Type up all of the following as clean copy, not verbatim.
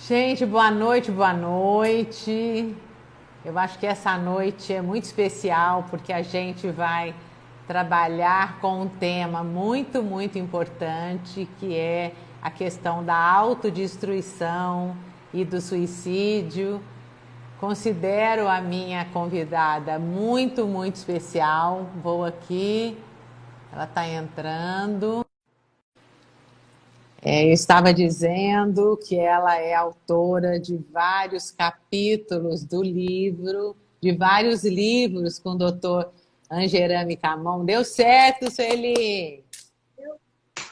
Gente, boa noite, boa noite. Eu acho que essa noite é muito especial porque a gente vai trabalhar com um tema muito importante, que é a questão da autodestruição e do suicídio. Considero a minha convidada muito especial. Vou aqui, ela está entrando. Eu estava dizendo que ela é autora de vários capítulos do livro, de vários livros com o doutor Angerame Camon. Deu certo, Sueli!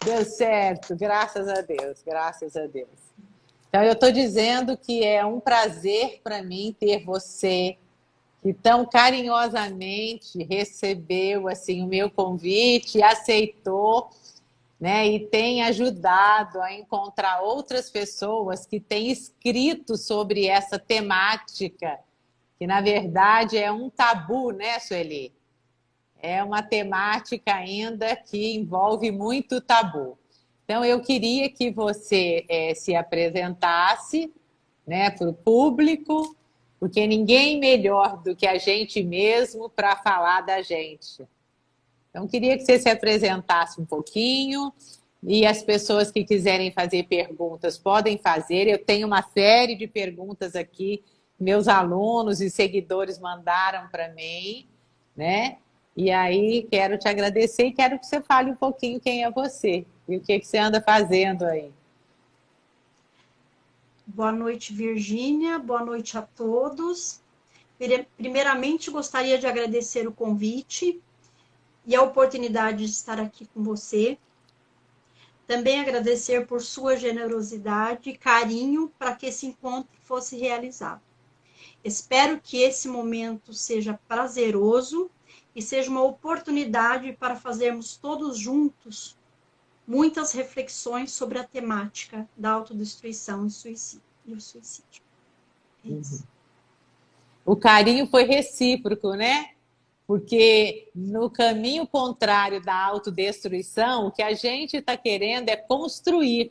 Deu certo, graças a Deus, graças a Deus. Então, eu estou dizendo que é um prazer para mim ter você, que tão carinhosamente recebeu assim, o meu convite, aceitou, né, e tem ajudado a encontrar outras pessoas que têm escrito sobre essa temática, que na verdade é um tabu, né, Sueli? É uma temática ainda que envolve muito tabu. Então, eu queria que você se apresentasse, né, para o público, porque ninguém melhor do que a gente mesmo para falar da gente. Então, queria que você se apresentasse um pouquinho e as pessoas que quiserem fazer perguntas podem fazer. Eu tenho uma série de perguntas aqui, meus alunos e seguidores mandaram para mim, né? E aí quero te agradecer e quero que você fale um pouquinho quem é você e o que você anda fazendo aí. Boa noite, Virgínia. Boa noite a todos. Primeiramente, gostaria de agradecer o convite e a oportunidade de estar aqui com você. Também agradecer por sua generosidade e carinho para que esse encontro fosse realizado. Espero que esse momento seja prazeroso e seja uma oportunidade para fazermos todos juntos muitas reflexões sobre a temática da autodestruição e o suicídio. É isso. O carinho foi recíproco, né? Porque no caminho contrário da autodestruição, o que a gente está querendo é construir,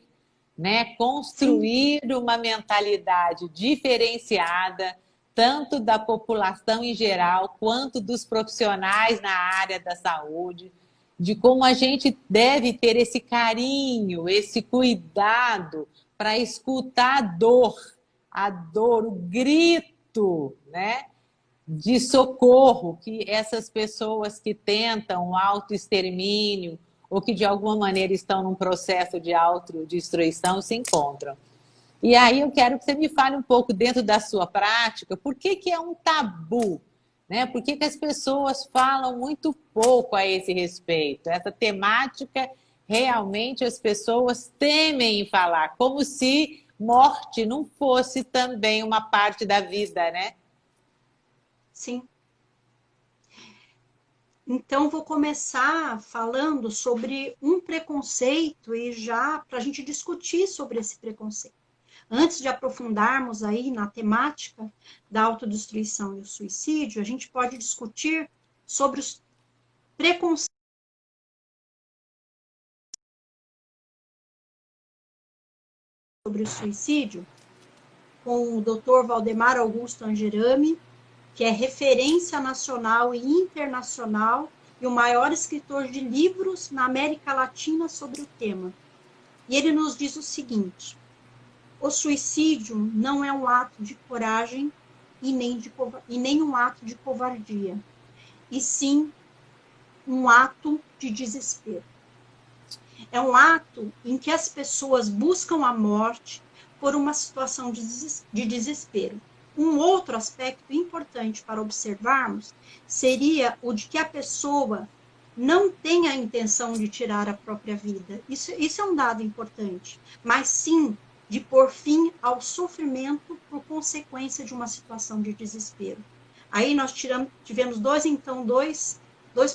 né? Sim, Construir uma mentalidade diferenciada, tanto da população em geral, quanto dos profissionais na área da saúde, de como a gente deve ter esse carinho, esse cuidado para escutar a dor, o grito, né? De socorro que essas pessoas que tentam o autoextermínio ou que de alguma maneira estão num processo de autodestruição se encontram. E aí eu quero que você me fale um pouco dentro da sua prática, por que é um tabu? Né? Por que as pessoas falam muito pouco a esse respeito? Essa temática, realmente as pessoas temem em falar, como se morte não fosse também uma parte da vida, né? sim. Então, vou começar falando sobre um preconceito e já para a gente discutir sobre esse preconceito. Antes de aprofundarmos aí na temática da autodestruição e o suicídio, a gente pode discutir sobre os preconceitos sobre o suicídio com o Dr. Valdemar Augusto Angerame, que é referência nacional e internacional e o maior escritor de livros na América Latina sobre o tema. E ele nos diz o seguinte: o suicídio não é um ato de coragem e nem um ato de covardia, e sim um ato de desespero. É um ato em que as pessoas buscam a morte por uma situação de desespero. Um outro aspecto importante para observarmos seria o de que a pessoa não tem a intenção de tirar a própria vida. Isso é um dado importante, mas sim de pôr fim ao sofrimento por consequência de uma situação de desespero. Aí nós tivemos dois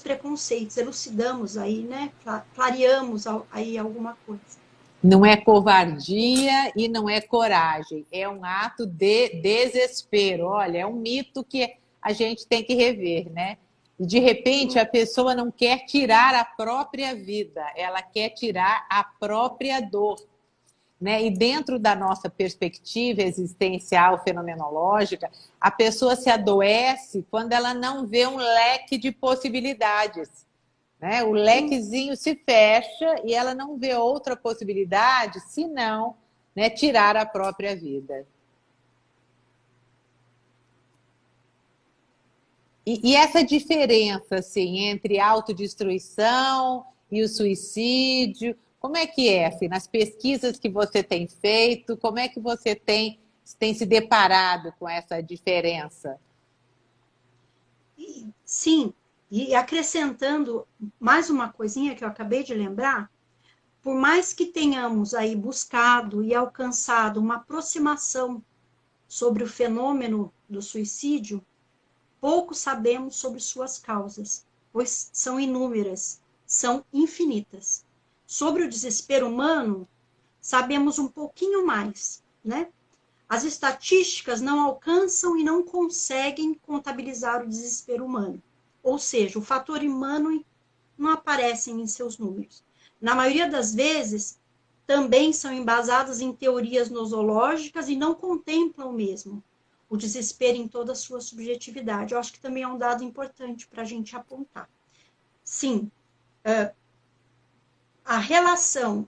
preconceitos, elucidamos aí, né? Clareamos aí alguma coisa. Não é covardia e não é coragem, é um ato de desespero. Olha, é um mito que a gente tem que rever, né? E de repente Sim, a pessoa não quer tirar a própria vida, ela quer tirar a própria dor. né? E dentro da nossa perspectiva existencial, fenomenológica, a pessoa se adoece quando ela não vê um leque de possibilidades, né? O lequezinho se fecha e ela não vê outra possibilidade, senão, né, tirar a própria vida. E essa diferença, assim, entre autodestruição e o suicídio, como é que é, assim, nas pesquisas que você tem feito, como é que você tem se deparado com essa diferença? Sim, e acrescentando mais uma coisinha que eu acabei de lembrar, por mais que tenhamos aí buscado e alcançado uma aproximação sobre o fenômeno do suicídio, pouco sabemos sobre suas causas, pois são inúmeras, são infinitas. Sobre o desespero humano, sabemos um pouquinho mais, né? As estatísticas não alcançam e não conseguem contabilizar o desespero humano. Ou seja, o fator humano não aparece em seus números. Na maioria das vezes, também são embasadas em teorias nosológicas e não contemplam mesmo o desespero em toda a sua subjetividade. Eu acho que também é um dado importante para a gente apontar. Sim, a relação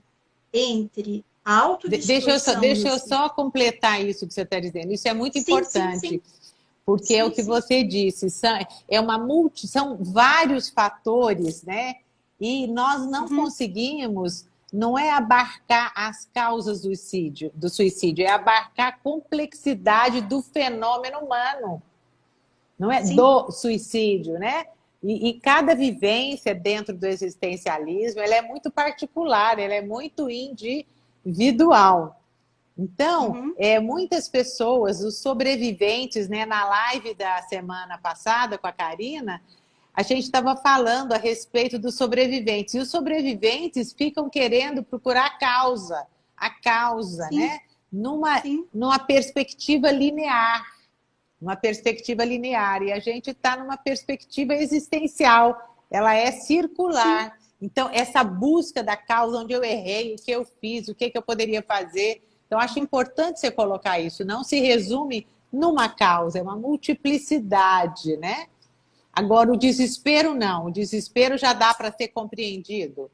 entre a autodestruição Deixa eu só completar isso que você está dizendo. Isso é muito sim, sim, importante, sim. porque Sim, é o que sim. você disse, são vários fatores, né? E nós não conseguimos, não é abarcar as causas do suicídio, é abarcar a complexidade do fenômeno humano, não é Sim. do suicídio, né? E cada vivência dentro do existencialismo, ela é muito particular, ela é muito individual. Então, muitas pessoas, os sobreviventes, né, na live da semana passada com a Karina, a gente estava falando a respeito dos sobreviventes. E os sobreviventes ficam querendo procurar a causa, Sim. né? Sim. Numa perspectiva linear. Uma perspectiva linear. E a gente está numa perspectiva existencial. Ela é circular. Sim. Então, essa busca da causa, onde eu errei, o que eu fiz, o que eu poderia fazer. Então, acho importante você colocar isso. Não se resume numa causa, é uma multiplicidade, né? Agora, o desespero não. O desespero já dá para ser compreendido.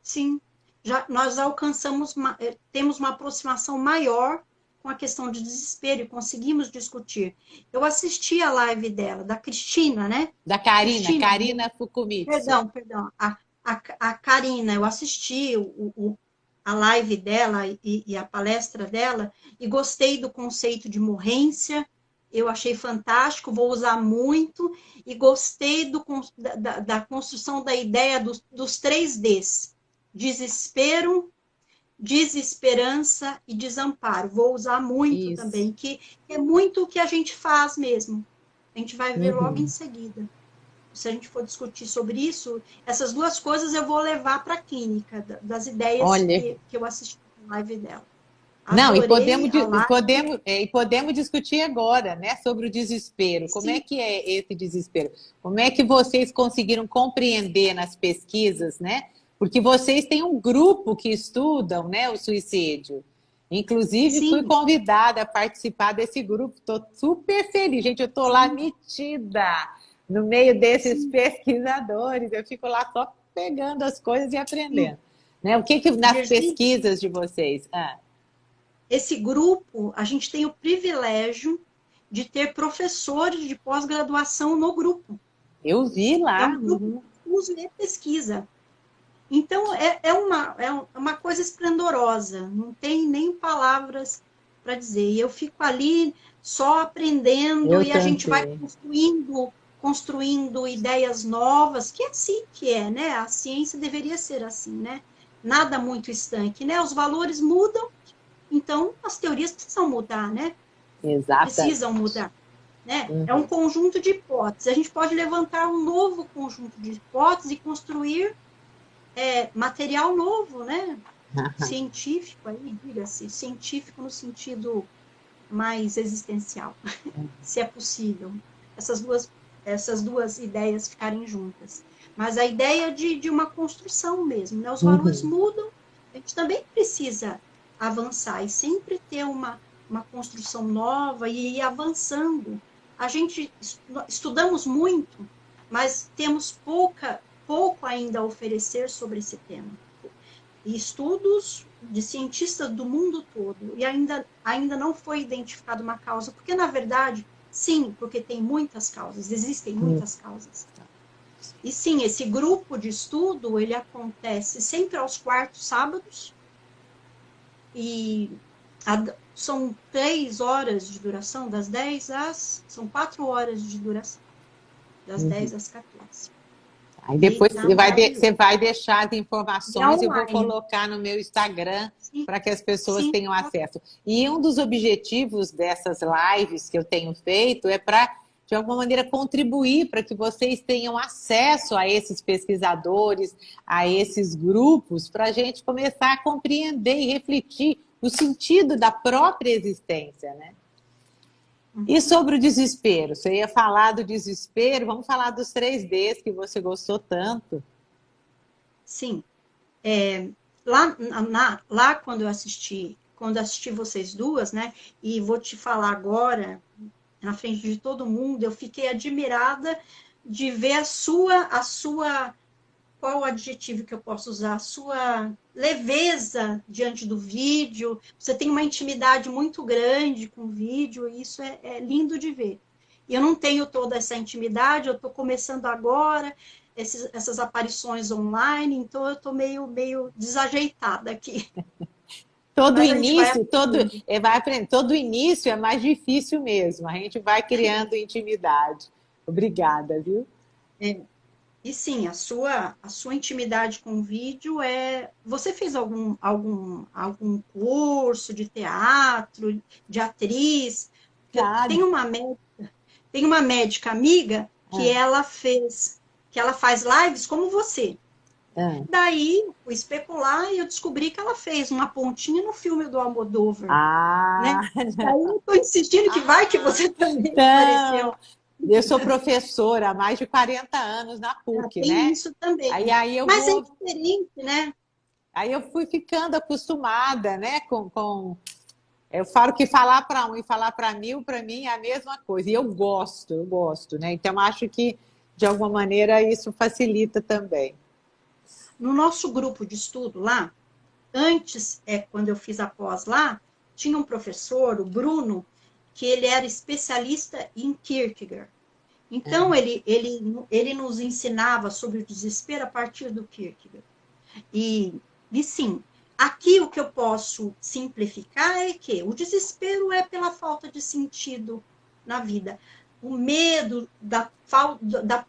Sim. Nós alcançamos, temos uma aproximação maior com a questão de desespero e conseguimos discutir. Eu assisti a live dela, da Cristina, né? Da Karina Fukumitsu. Perdão. A Karina, eu assisti a live dela e a palestra dela e gostei do conceito de morrência, eu achei fantástico, vou usar muito, e gostei da construção da ideia dos 3Ds, desespero, desesperança e desamparo. Vou usar muito também, que é muito o que a gente faz mesmo. A gente vai ver logo em seguida. Se a gente for discutir sobre isso, essas duas coisas eu vou levar para a clínica, das ideias que eu assisti na live dela. Não, e podemos discutir agora, né, sobre o desespero. Como é que é esse desespero? Como é que vocês conseguiram compreender nas pesquisas, né? Porque vocês têm um grupo que estudam, né, o suicídio. Inclusive, fui convidada a participar desse grupo. Estou super feliz. Gente, eu estou lá metida no meio desses pesquisadores. Eu fico lá só pegando as coisas e aprendendo. Né? O que nas pesquisas de vocês? Esse grupo, a gente tem o privilégio de ter professores de pós-graduação no grupo. Eu vi lá. É um grupo de uso e pesquisa. Então, é uma coisa esplendorosa, não tem nem palavras para dizer. E eu fico ali só aprendendo e a gente vai construindo ideias novas, que é assim que é, né? A ciência deveria ser assim, né? Nada muito estanque, né? Os valores mudam, então as teorias precisam mudar, né? Exato. Precisam mudar, né? É um conjunto de hipóteses. A gente pode levantar um novo conjunto de hipóteses e construir material novo, né? Científico, aí, diga-se, científico no sentido mais existencial, se é possível. Essas duas ideias ficarem juntas. Mas a ideia de uma construção mesmo, né? Os valores mudam a gente também precisa avançar e sempre ter uma construção nova e ir avançando. A gente estudamos muito, mas temos pouco ainda a oferecer sobre esse tema. E estudos de cientistas do mundo todo, e ainda não foi identificada uma causa, porque, na verdade, sim, porque tem muitas causas, existem muitas causas. E sim, esse grupo de estudo, ele acontece sempre aos quartos sábados, e são 3 horas de duração, das 10 às... São 4 horas de duração, das 10 às 14. Aí depois você maravilhoso. vai deixar as informações e eu vou online. colocar no meu Instagram Sim, para que as pessoas sim. tenham acesso. E um dos objetivos dessas lives que eu tenho feito é para, de alguma maneira, contribuir para que vocês tenham acesso a esses pesquisadores, a esses grupos, para a gente começar a compreender e refletir o sentido da própria existência, né? E sobre o desespero? Você ia falar do desespero, vamos falar dos 3Ds que você gostou tanto. Sim. Lá quando assisti vocês duas, né, e vou te falar agora, na frente de todo mundo, eu fiquei admirada de ver a sua, qual o adjetivo que eu posso usar? A sua leveza diante do vídeo. Você tem uma intimidade muito grande com o vídeo, e isso é lindo de ver. E eu não tenho toda essa intimidade, eu estou começando agora, essas aparições online, então eu estou meio desajeitada aqui. Todo Mas a gente vai início, aprendendo. vai aprender. Todo início é mais difícil mesmo. A gente vai criando intimidade. Obrigada, viu? E sim, a sua intimidade com o vídeo é. Você fez algum curso de teatro, de atriz? Nada. Tem uma médica amiga que Ah, ela faz lives como você. ah. Daí, fui especular e eu descobri que ela fez uma pontinha no filme do Almodóvar, né? Ah, Daí eu estou insistindo que vai que você também não. apareceu. Eu sou professora há mais de 40 anos na PUC, Tem né? isso também. Aí eu Mas é vou. diferente, né? Aí eu fui ficando acostumada, né? Eu falo que falar para um e falar para mil, para mim, é a mesma coisa. E eu gosto, né? Então, acho que, de alguma maneira, isso facilita também. No nosso grupo de estudo lá, antes, quando eu fiz a pós lá, tinha um professor, o Bruno, que ele era especialista em Kierkegaard. Então, ele nos ensinava sobre o desespero a partir do Kierkegaard. E sim, aqui o que eu posso simplificar é que o desespero é pela falta de sentido na vida. O medo da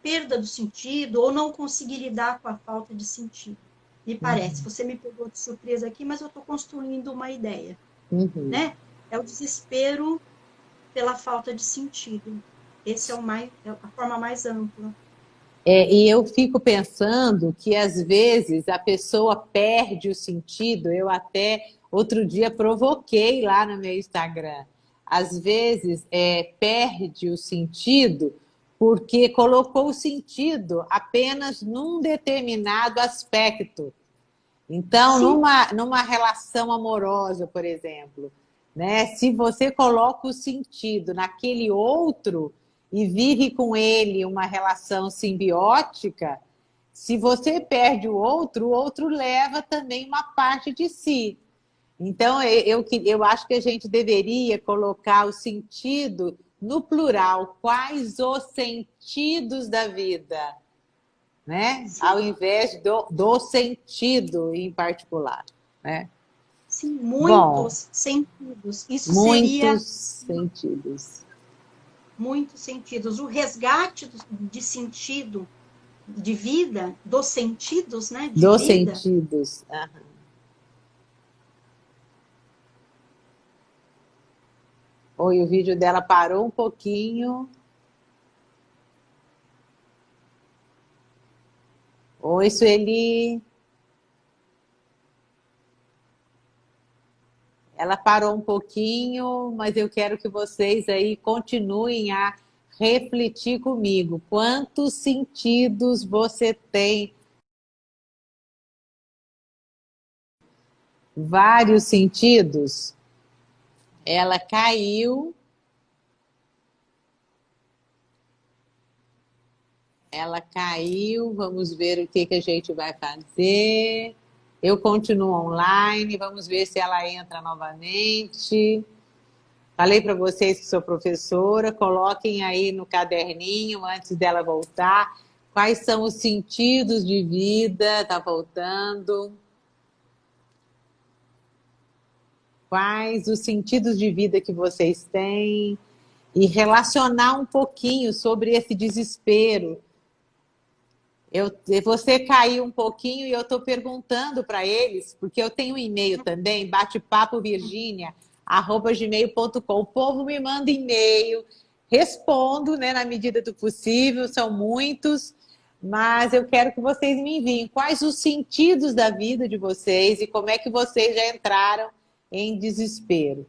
perda do sentido ou não conseguir lidar com a falta de sentido. Me parece. Você me pegou de surpresa aqui, mas eu estou construindo uma ideia. Uhum. Né? É o desespero pela falta de sentido. Esse é a forma mais ampla. E eu fico pensando que, às vezes, a pessoa perde o sentido. Eu até, outro dia, provoquei lá no meu Instagram. Às vezes, perde o sentido porque colocou o sentido apenas num determinado aspecto. Então, Sim, numa relação amorosa, por exemplo, né? Se você coloca o sentido naquele outro e vive com ele uma relação simbiótica, se você perde o outro leva também uma parte de si. Então, eu acho que a gente deveria colocar o sentido no plural. Quais os sentidos da vida? Né? sim, Ao invés do sentido em particular. Né? sim, Bom, muitos sentidos. Isso seria muitos sentidos. muitos sentidos. O resgate de sentido de vida, dos sentidos, né, de Dos vida, sentidos. Aham. Oi, o vídeo dela parou um pouquinho. Oi, Sueli. Ela parou um pouquinho, mas eu quero que vocês aí continuem a refletir comigo. Quantos sentidos você tem vários sentidos. Ela caiu. Ela caiu. Vamos ver o que a gente vai fazer. Eu continuo online. Vamos ver se ela entra novamente. Falei para vocês que sou professora. Coloquem aí no caderninho, antes dela voltar, quais são os sentidos de vida. Está voltando. Quais os sentidos de vida que vocês têm e relacionar um pouquinho sobre esse desespero. Você caiu um pouquinho e eu estou perguntando para eles, porque eu tenho um e-mail também, batepapovirginia@gmail.com. O povo me manda e-mail, respondo, né, na medida do possível, são muitos, mas eu quero que vocês me enviem quais os sentidos da vida de vocês e como é que vocês já entraram em desespero.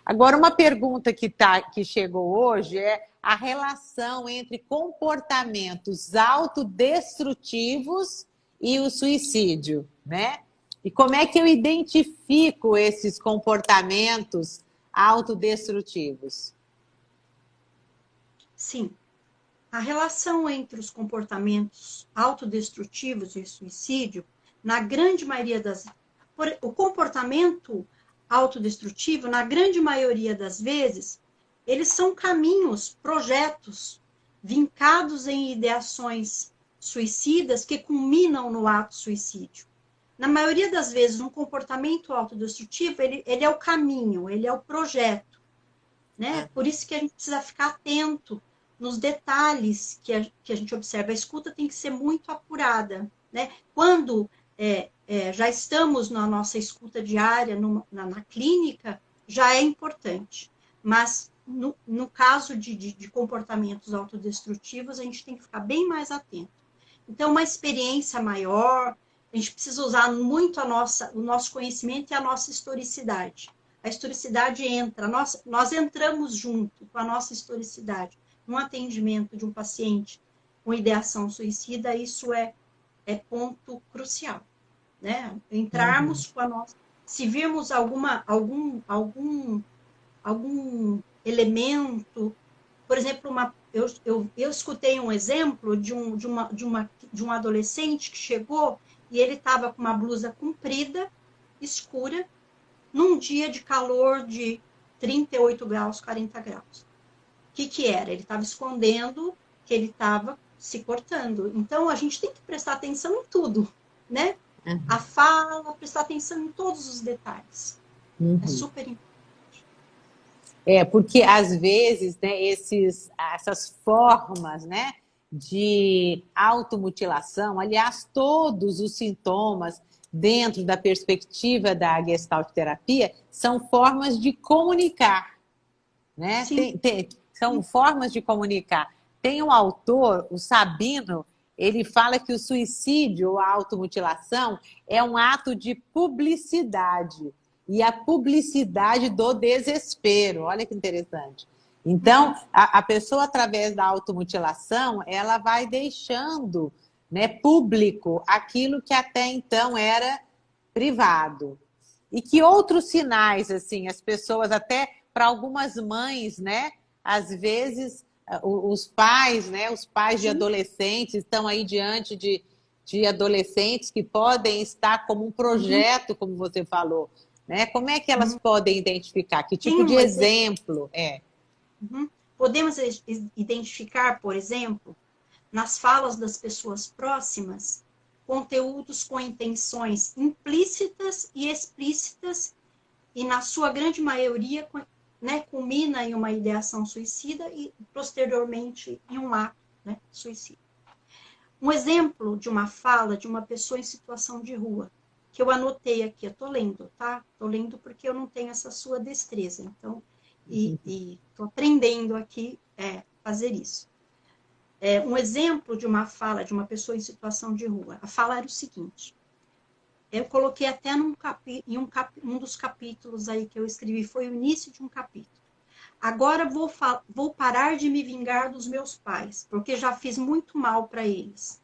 Agora, uma pergunta que chegou hoje é a relação entre comportamentos autodestrutivos e o suicídio, né? E como é que eu identifico esses comportamentos autodestrutivos? Sim. A relação entre os comportamentos autodestrutivos e o suicídio, na grande maioria das... O comportamento autodestrutivo, na grande maioria das vezes, eles são caminhos, projetos, vincados em ideações suicidas que culminam no ato suicídio. Na maioria das vezes, um comportamento autodestrutivo, ele é o caminho, ele é o projeto, né? Por isso que a gente precisa ficar atento nos detalhes que a gente observa. A escuta tem que ser muito apurada, né? Quando já estamos na nossa escuta diária, na clínica, já é importante. Mas, no caso de comportamentos autodestrutivos, a gente tem que ficar bem mais atento. Então, uma experiência maior, a gente precisa usar muito o nosso conhecimento e a nossa historicidade. A historicidade entra, nós entramos junto com a nossa historicidade no atendimento de um paciente com ideação suicida, isso é ponto crucial, né? Entrarmos com a nossa... Se virmos algum elemento, por exemplo, eu escutei um exemplo de um adolescente que chegou e ele estava com uma blusa comprida, escura, num dia de calor de 38 graus, 40 graus. O que era? Ele estava escondendo que ele estava se cortando. Então, a gente tem que prestar atenção em tudo, né? A fala, prestar atenção em todos os detalhes. É super importante. Porque às vezes, né, essas formas, né, de automutilação, aliás, todos os sintomas dentro da perspectiva da Gestalt terapia são formas de comunicar, né? São formas de comunicar. Tem um autor, o Sabino, ele fala que o suicídio ou a automutilação é um ato de publicidade. E a publicidade do desespero. Olha que interessante. Então, a pessoa, através da automutilação, ela vai deixando, né, público aquilo que até então era privado. E que outros sinais, assim, as pessoas, até para algumas mães, né, às vezes os pais, né, os pais de adolescentes estão aí diante de adolescentes que podem estar como um projeto, como você falou, né? Como é que elas podem identificar? Que tipo de exemplo é? Podemos identificar, por exemplo, nas falas das pessoas próximas, conteúdos com intenções implícitas e explícitas, e na sua grande maioria, né, culmina em uma ideação suicida e, posteriormente, em um ato, né, suicida. Um exemplo de uma fala de uma pessoa em situação de rua, que eu anotei aqui, eu tô lendo, tá? Tô lendo porque eu não tenho essa sua destreza, então, e tô aprendendo aqui fazer isso. Um exemplo de uma fala de uma pessoa em situação de rua. A fala era o seguinte, eu coloquei até em um dos capítulos aí que eu escrevi, foi o início de um capítulo. Agora vou parar de me vingar dos meus pais, porque já fiz muito mal para eles.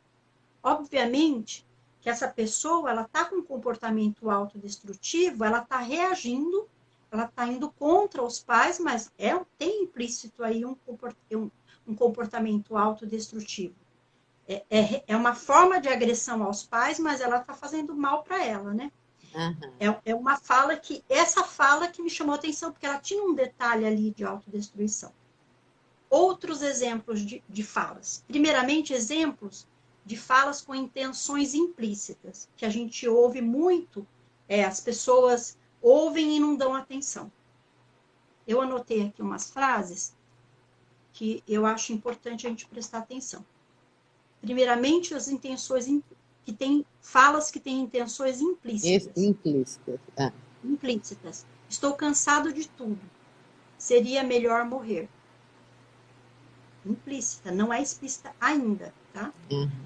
Obviamente que que essa pessoa, ela está com um comportamento autodestrutivo, ela está reagindo, ela está indo contra os pais, mas tem implícito aí um comportamento autodestrutivo. É uma forma de agressão aos pais, mas ela está fazendo mal para ela, né? Uhum. Essa fala que me chamou a atenção, porque ela tinha um detalhe ali de autodestruição. Outros exemplos de falas. Primeiramente, exemplos de falas com intenções implícitas, que a gente ouve muito, as pessoas ouvem e não dão atenção. Eu anotei aqui umas frases que eu acho importante a gente prestar atenção. Primeiramente, as intenções que tem falas que têm intenções implícitas. Implícitas. Implícitas. Estou cansado de tudo. Seria melhor morrer. Implícita, não é explícita ainda, tá?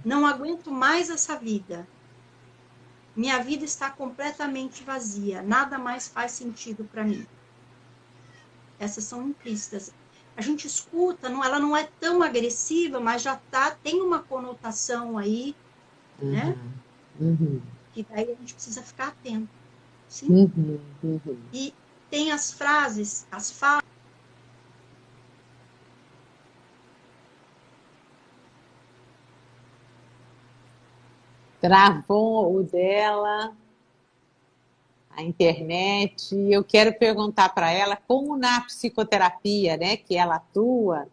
Não aguento mais essa vida. Minha vida está completamente vazia. Nada mais faz sentido para mim. Essas são implícitas. A gente escuta, ela não é tão agressiva, mas já tem uma conotação aí, né? Que daí a gente precisa ficar atento. Sim? E tem as frases, as falas. Travou o dela, a internet. Eu quero perguntar para ela como na psicoterapia, né, que ela atua,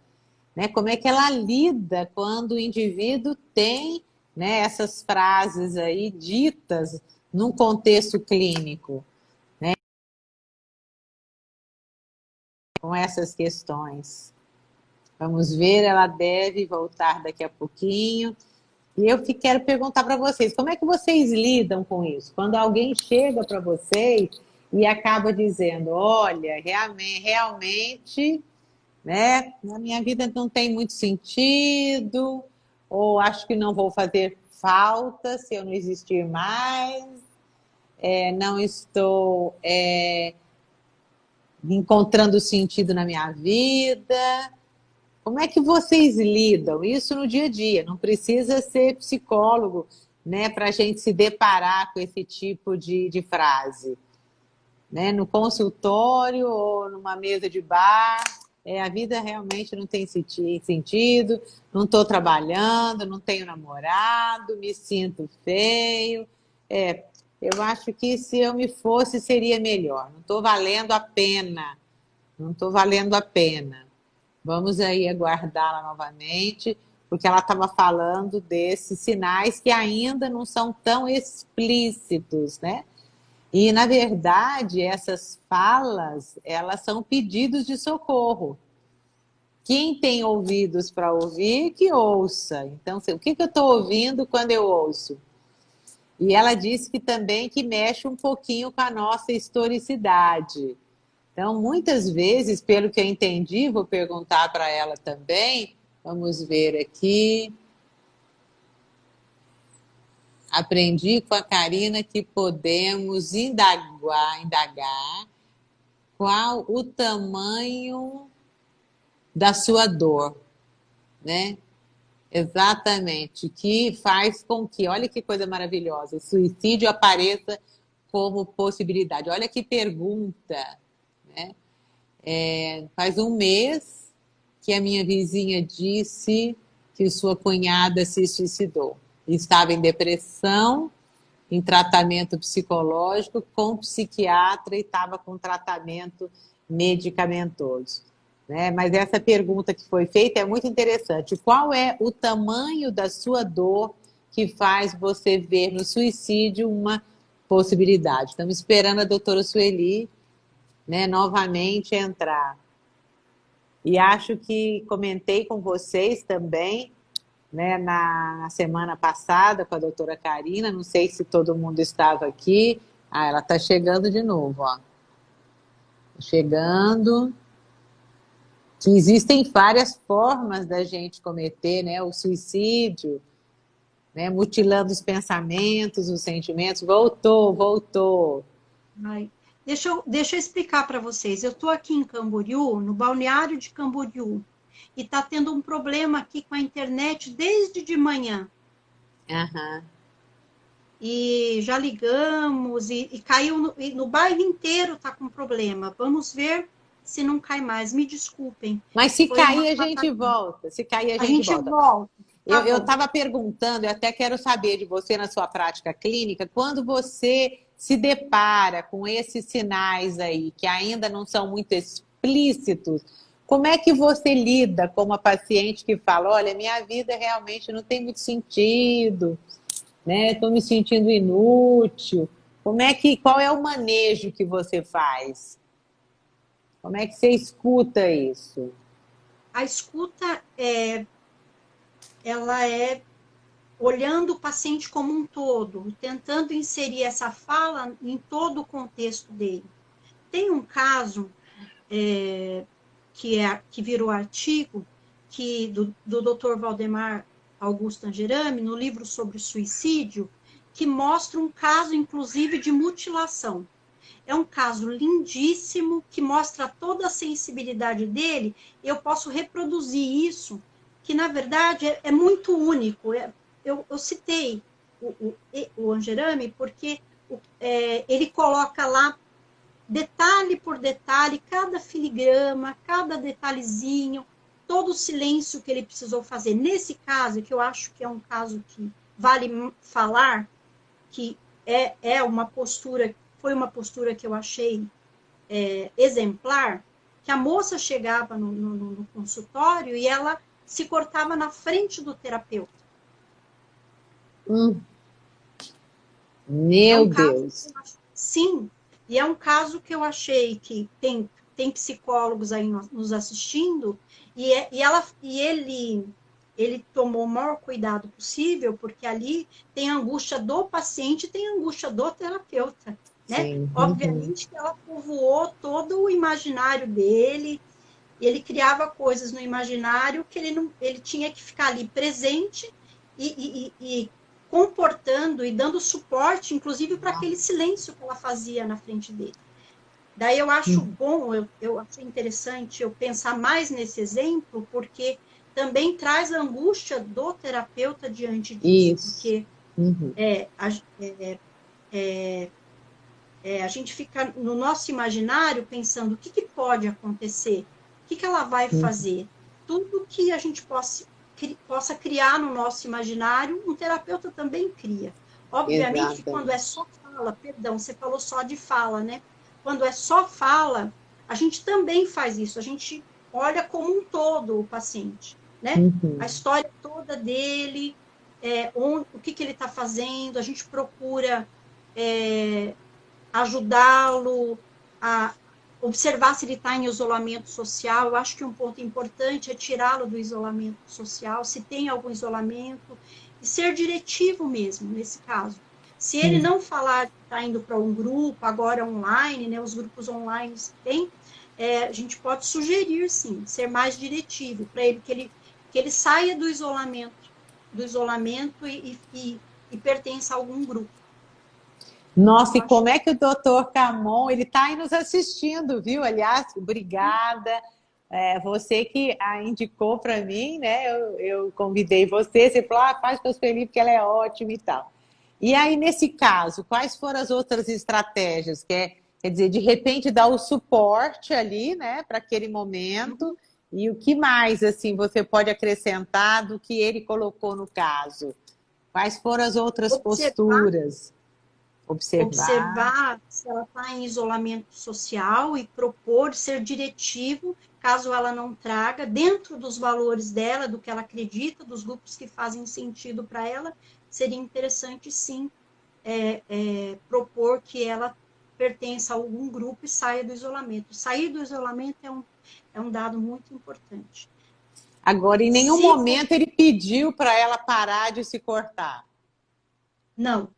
né, como é que ela lida quando o indivíduo tem, né, essas frases aí ditas num contexto clínico, né, com essas questões. Vamos ver, ela deve voltar daqui a pouquinho. E eu quero perguntar para vocês, como é que vocês lidam com isso? Quando alguém chega para vocês e acaba dizendo, olha, realmente, né, na minha vida não tem muito sentido, ou acho que não vou fazer falta se eu não existir mais, não estou encontrando sentido na minha vida. Como é que vocês lidam isso no dia a dia? Não precisa ser psicólogo, né, para a gente se deparar com esse tipo de frase. Né? No consultório ou numa mesa de bar, a vida realmente não tem sentido, não estou trabalhando, não tenho namorado, me sinto feio. Eu acho que se eu me fosse seria melhor. Não estou valendo a pena. Não estou valendo a pena. Vamos aí aguardá-la novamente, porque ela estava falando desses sinais que ainda não são tão explícitos, né? E, na verdade, essas falas, elas são pedidos de socorro. Quem tem ouvidos para ouvir, que ouça. Então, o que eu estou ouvindo quando eu ouço? E ela disse que também que mexe um pouquinho com a nossa historicidade. Então, muitas vezes, pelo que eu entendi, vou perguntar para ela também, vamos ver aqui. Aprendi com a Karina que podemos indagar qual o tamanho da sua dor, né? Exatamente, que faz com que, olha que coisa maravilhosa, o suicídio apareça como possibilidade. Olha que pergunta, né? Faz um mês que a minha vizinha disse que sua cunhada se suicidou. Estava em depressão, em tratamento psicológico, com psiquiatra e estava com tratamento medicamentoso. Né? Mas essa pergunta que foi feita é muito interessante. Qual é o tamanho da sua dor que faz você ver no suicídio uma possibilidade? Estamos esperando a doutora Sueli, né, novamente entrar. E acho que comentei com vocês também, né, na semana passada com a doutora Karina, não sei se todo mundo estava aqui. Ela está chegando de novo, ó. Chegando. Que existem várias formas da gente cometer, né, o suicídio, né, mutilando os pensamentos, os sentimentos. Voltou. Ai, deixa eu explicar para vocês. Eu estou aqui em Camboriú, no balneário de Camboriú, e está tendo um problema aqui com a internet desde de manhã. Aham. e já ligamos, e caiu, e no bairro inteiro está com problema. Vamos ver se não cai mais. Me desculpem. Mas se Foi cair, a uma... gente volta. Se cair, a A gente gente volta. volta. Tá Eu bom. estava perguntando, eu até quero saber de você na sua prática clínica, quando você se depara com esses sinais aí, que ainda não são muito explícitos, como é que você lida com uma paciente que fala, olha, minha vida realmente não tem muito sentido, né? Estou me sentindo inútil. Qual é o manejo que você faz? Como é que você escuta isso? A escuta ela é olhando o paciente como um todo, tentando inserir essa fala em todo o contexto dele. Tem um caso que virou artigo do Dr. Valdemar Augusto Angerami, no livro sobre suicídio, que mostra um caso, inclusive, de mutilação. É um caso lindíssimo, que mostra toda a sensibilidade dele. Eu posso reproduzir isso, que, na verdade, é muito único. Eu citei o Angerami porque ele coloca lá, detalhe por detalhe, cada filigrama, cada detalhezinho, todo o silêncio que ele precisou fazer. Nesse caso, que eu acho que é um caso que vale falar, que foi uma postura que eu achei exemplar, que a moça chegava no consultório e ela se cortava na frente do terapeuta. Meu Deus! Sim, e é um caso que eu achei que tem psicólogos aí nos assistindo, e ele tomou o maior cuidado possível, porque ali tem a angústia do paciente e tem a angústia do terapeuta, né? Sim. Obviamente que ela povoou todo o imaginário dele, e ele criava coisas no imaginário que ele tinha que ficar ali presente e comportando e dando suporte, inclusive para aquele silêncio que ela fazia na frente dele. Daí eu acho bom, eu achei interessante eu pensar mais nesse exemplo, porque também traz a angústia do terapeuta diante disso. Isso. Porque a gente fica no nosso imaginário pensando o que pode acontecer, o que ela vai fazer. Tudo que a gente possa criar no nosso imaginário, um terapeuta também cria. Obviamente que quando é só fala, perdão, você falou só de fala, né? Quando é só fala, a gente também faz isso, a gente olha como um todo o paciente, né? A história toda dele, o que ele está fazendo, a gente procura ajudá-lo a observar se ele está em isolamento social. Eu acho que um ponto importante é tirá-lo do isolamento social, se tem algum isolamento, e ser diretivo mesmo, nesse caso. Se ele não falar que está indo para um grupo, agora online, né, os grupos online tem, a gente pode sugerir, sim, ser mais diretivo, para ele que ele saia do isolamento e pertença a algum grupo. Nossa, e como é que o doutor Camon, ele está aí nos assistindo, viu? Aliás, obrigada. Você que a indicou para mim, né? Eu convidei você falou, faz com a Sueli, porque ela é ótima e tal. E aí, nesse caso, quais foram as outras estratégias? Quer dizer, de repente dar o suporte ali, né, para aquele momento, e o que mais, assim, você pode acrescentar do que ele colocou no caso? Quais foram as outras posturas? Observar se ela está em isolamento social e propor ser diretivo, caso ela não traga, dentro dos valores dela, do que ela acredita, dos grupos que fazem sentido para ela, seria interessante, sim, propor que ela pertença a algum grupo e saia do isolamento. Sair do isolamento é um dado muito importante. Agora, em nenhum momento ele pediu para ela parar de se cortar. Não.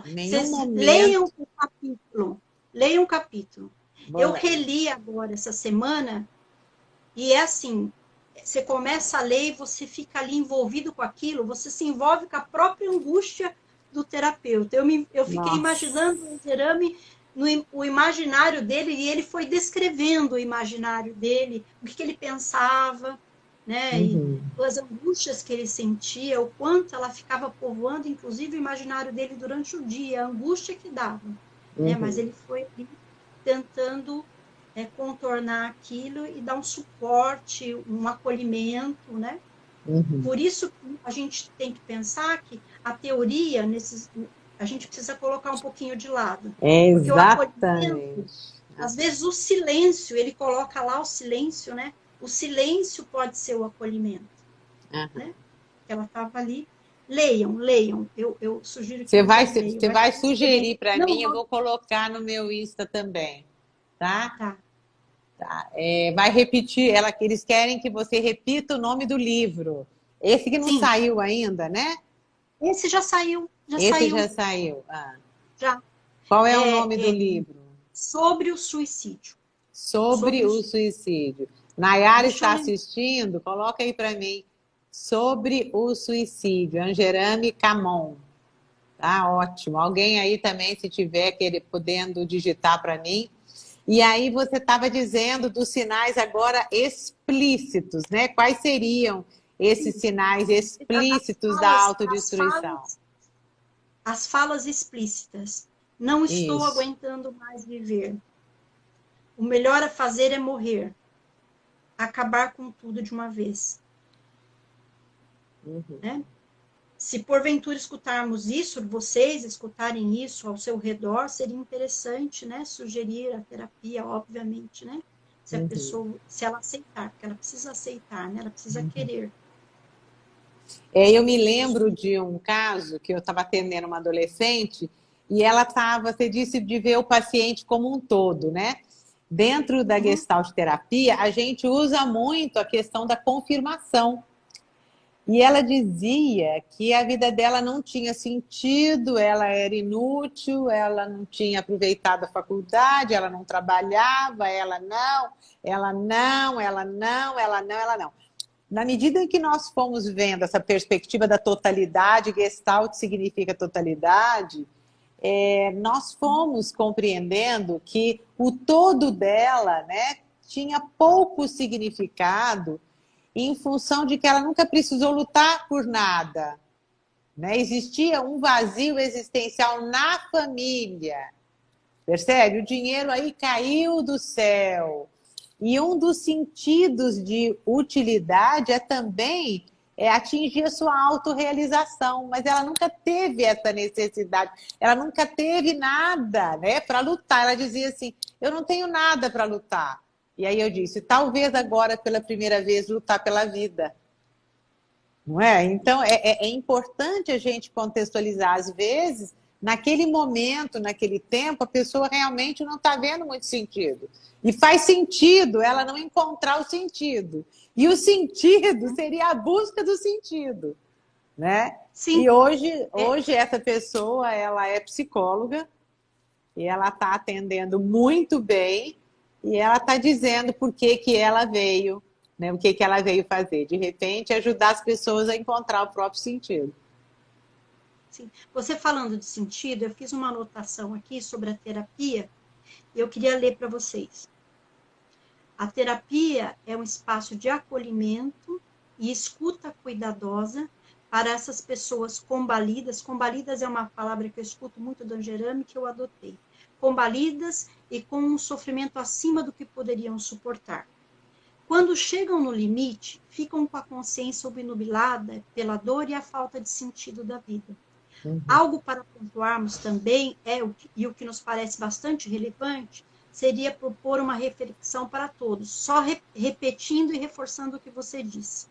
Vocês momento. leiam o capítulo. Eu reli agora essa semana e é assim, você começa a ler e você fica ali envolvido com aquilo, você se envolve com a própria angústia do terapeuta. Eu fiquei imaginando o Angerami o imaginário dele, e ele foi descrevendo o imaginário dele, o que ele pensava, né? E as angústias que ele sentia, o quanto ela ficava povoando, inclusive, o imaginário dele durante o dia, a angústia que dava, né? Mas ele foi tentando contornar aquilo e dar um suporte, um acolhimento, né? Por isso a gente tem que pensar que a teoria, a gente precisa colocar um pouquinho de lado. Porque o acolhimento, Exatamente. às vezes o silêncio, ele coloca lá o silêncio, né? O silêncio pode ser o acolhimento, né? Ela estava ali. Leiam, leiam. Eu sugiro que vocês leiam. Você vai sugerir Experiência. para Não, mim, eu vou colocar no meu Insta também, tá? tá. Vai repetir, eles querem que você repita o nome do livro. Esse que não Sim, saiu ainda, né? esse já saiu, Esse já saiu. já. Qual é o nome do livro? Sobre o suicídio. Sobre o suicídio. Nayara Deixa eu está lembrar. assistindo? Coloca aí para mim. Sobre o suicídio, Angerame Camon. Tá ótimo. Alguém aí também, se tiver podendo digitar para mim. E aí você estava dizendo dos sinais agora explícitos, né? Quais seriam esses sinais explícitos da autodestruição? As falas explícitas. Não estou Isso. aguentando mais viver. O melhor a fazer é morrer. Acabar com tudo de uma vez. Né? Se porventura escutarmos isso, vocês escutarem isso ao seu redor, seria interessante, né? Sugerir a terapia, obviamente, né? Se a pessoa, se ela aceitar, porque ela precisa aceitar, né? Ela precisa querer. Eu me lembro de um caso que eu estava atendendo uma adolescente e ela estava, você disse, de ver o paciente como um todo, né? Dentro da Gestalt terapia, a gente usa muito a questão da confirmação. E ela dizia que a vida dela não tinha sentido, ela era inútil, ela não tinha aproveitado a faculdade, ela não trabalhava, ela não, ela não, ela não, ela não, ela não. Na medida em que nós fomos vendo essa perspectiva da totalidade, Gestalt significa totalidade, nós fomos compreendendo que o todo dela, né, tinha pouco significado em função de que ela nunca precisou lutar por nada. Né? Existia um vazio existencial na família. Percebe? O dinheiro aí caiu do céu. E um dos sentidos de utilidade é também atingir a sua autorrealização, mas ela nunca teve essa necessidade, ela nunca teve nada, né, para lutar. Ela dizia assim, eu não tenho nada para lutar. E aí eu disse, talvez agora, pela primeira vez, lutar pela vida. Não é? Então, é importante a gente contextualizar. Às vezes, naquele momento, naquele tempo, a pessoa realmente não está vendo muito sentido. E faz sentido ela não encontrar o sentido. E o sentido seria a busca do sentido. Né? Sim. E hoje essa pessoa ela é psicóloga e ela está atendendo muito bem e ela está dizendo por que ela veio, né? O que ela veio fazer. De repente, ajudar as pessoas a encontrar o próprio sentido. Sim. Você falando de sentido, eu fiz uma anotação aqui sobre a terapia e eu queria ler para vocês. A terapia é um espaço de acolhimento e escuta cuidadosa para essas pessoas combalidas. Combalidas é uma palavra que eu escuto muito do Angerame, que eu adotei. Combalidas e com um sofrimento acima do que poderiam suportar. Quando chegam no limite, ficam com a consciência obnubilada pela dor e a falta de sentido da vida. Algo para pontuarmos também e o que nos parece bastante relevante, seria propor uma reflexão para todos, só repetindo e reforçando o que você disse.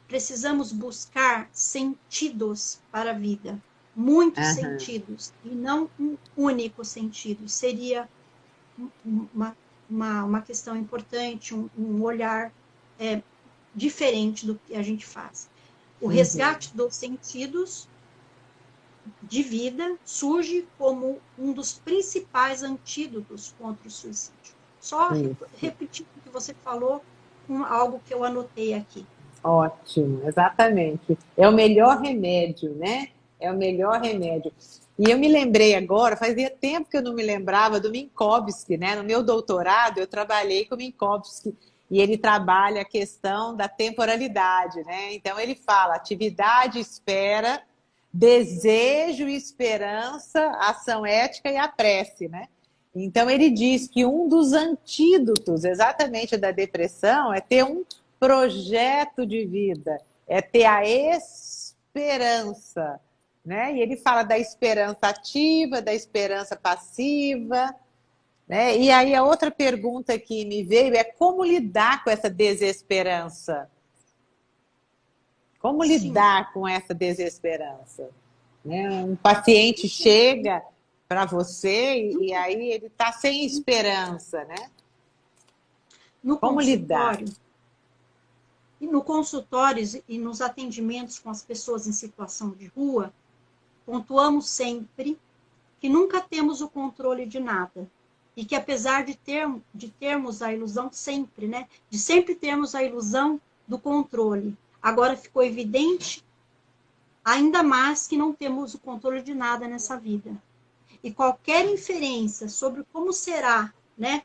Precisamos buscar sentidos para a vida, muitos sentidos, e não um único sentido. Seria uma questão importante, um olhar diferente do que a gente faz. O resgate dos sentidos de vida surge como um dos principais antídotos contra o suicídio. Só repetindo o que você falou, algo que eu anotei aqui. Ótimo, exatamente. É o melhor remédio, né? É o melhor remédio. E eu me lembrei agora, fazia tempo que eu não me lembrava do Minkowski, né? No meu doutorado, eu trabalhei com Minkowski. e ele trabalha a questão da temporalidade, né? Então ele fala atividade, espera, desejo e esperança, ação ética e a prece, né? Então ele diz que um dos antídotos exatamente da depressão é ter um projeto de vida, é ter a esperança, né? E ele fala da esperança ativa, da esperança passiva, né? E aí a outra pergunta que me veio é como lidar com essa desesperança? Como Sim. lidar com essa desesperança? Né? Um paciente chega para você e aí ele está sem esperança, né? No Como lidar? consultório, e no consultório e nos atendimentos com as pessoas em situação de rua, pontuamos sempre que nunca temos o controle de nada. E que apesar de termos a ilusão sempre, né? De sempre termos a ilusão do controle. Agora ficou evidente ainda mais que não temos o controle de nada nessa vida. E qualquer inferência sobre como será, né?